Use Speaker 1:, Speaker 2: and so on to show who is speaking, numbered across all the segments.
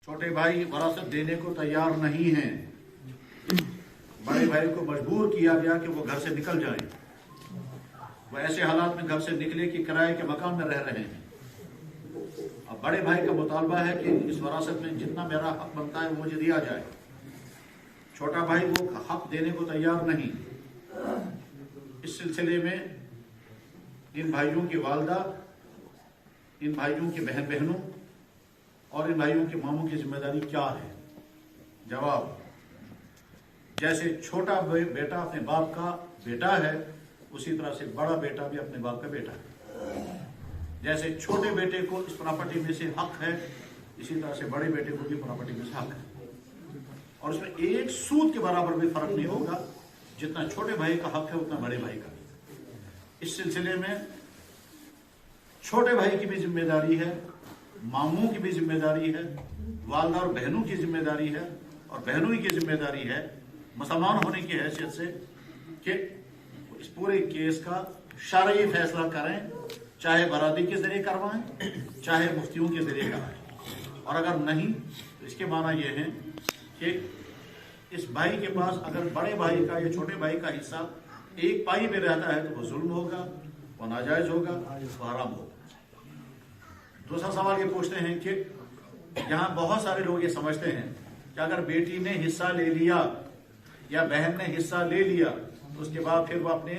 Speaker 1: छोटे भाई वरासत देने को तैयार नहीं हैं। बड़े भाई को मजबूर किया गया कि वो घर से निकल जाएं। वो ऐसे हालात में घर से निकले कि किराए के मकान में रह रहे हैं। अब बड़े भाई का मुतालबा है कि इस वरासत में जितना मेरा हक बनता है वो मुझे दिया जाए। छोटा भाई वो हक देने को तैयार नहीं। इस सिलसिले में इन भाइयों की वालदा, इन भाइयों की बहनों और इन भाइयों के मामों की जिम्मेदारी क्या है? जवाब, जैसे छोटा बेटा अपने बाप का बेटा है, उसी तरह से बड़ा बेटा भी अपने बाप का बेटा है। जैसे छोटे बेटे को इस प्रॉपर्टी में से हक है, इसी तरह से बड़े बेटे को भी प्रॉपर्टी में से हक है। और उसमें एक सूद के बराबर भी फर्क नहीं होगा। जितना छोटे भाई का हक है उतना बड़े भाई का भी। इस सिलसिले में छोटे भाई की भी जिम्मेदारी है, मामों की भी जिम्मेदारी है, वालदा और बहनों की जिम्मेदारी है, और बहनों की जिम्मेदारी है मुसलमान होने की हैसियत से कि इस पूरे केस का शरई फैसला करें, चाहे बरादरी के जरिए करवाएं, चाहे मुफ्तियों के जरिए कराएं। और अगर नहीं तो इसके माना यह है कि इस भाई के पास अगर बड़े भाई का या छोटे भाई का हिस्सा एक पाई में रहता है तो वो जुल्म होगा, वो नाजायज होगा, वो हराम होगा। दूसरा सवाल ये पूछते हैं कि यहाँ बहुत सारे लोग ये समझते हैं कि अगर बेटी ने हिस्सा ले लिया या बहन ने हिस्सा ले लिया तो उसके बाद फिर वो अपने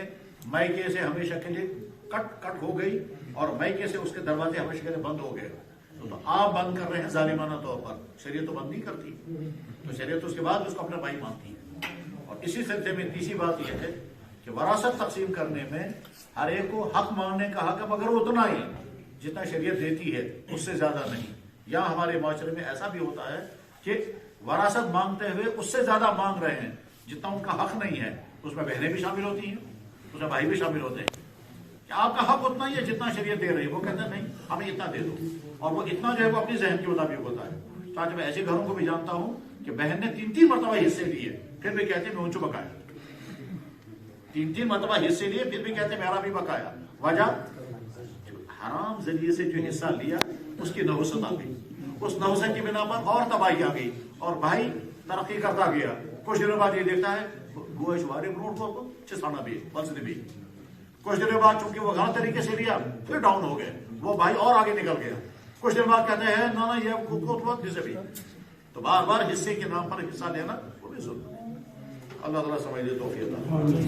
Speaker 1: मायके से हमेशा के लिए कट हो गई और मायके से उसके दरवाजे हमेशा के लिए बंद हो गए। तो आप बंद कर रहे हैं जालिमाना तौर पर। शरीयत तो बंद नहीं करती, तो शरीयत तो उसके बाद उसको अपना भाई मानती है। और इसी सिलसिले में तीसरी बात यह है कि वरासत तकसीम करने में हर एक को हक मांगने का हक है, मगर उतना ही जितना शरीयत देती है, उससे ज्यादा नहीं। या हमारे माशरे में ऐसा भी होता है कि वरासत मांगते हुए उससे ज्यादा मांग रहे हैं जितना उनका हक नहीं है। उसमें बहनें भी शामिल होती हैं, उसमें भाई भी शामिल होते हैं कि आपका हक उतना ही है जितना शरीयत दे रही है। वो कहते हैं नहीं, हमें इतना दे दो, और वो इतना जो है वो अपनी जहन के मुताबिक होता है। ताकि मैं ऐसे घरों को भी जानता हूं कि बहन ने 3-3 मरतबा हिस्से लिए, फिर भी कहते मैं ऊंचो बकाया। 3-3 मरतबा हिस्से लिए, फिर भी कहते मेरा भी बकाया। वजह, हराम जरिए से जो हिस्सा लिया उसकी नहुसत आ गई, उस नहुसत की बिना पर और तबाही आ गई और भाई तरक्की करता गया। कुछ दिनों बाद ये देखता है गोशवारे ब्रोड को चिसाना भी बंसने भी। कुछ दिनों बाद चूंकि वो गलत तरीके से लिया फिर डाउन हो गए, वो भाई और आगे निकल गया। कुछ दिन बाद कहते हैं ना ये जिसे भी, तो बार बार हिस्से के नाम पर हिस्सा लेना वो भी जुल्म। अल्लाह ताला समझ दे तौफीक।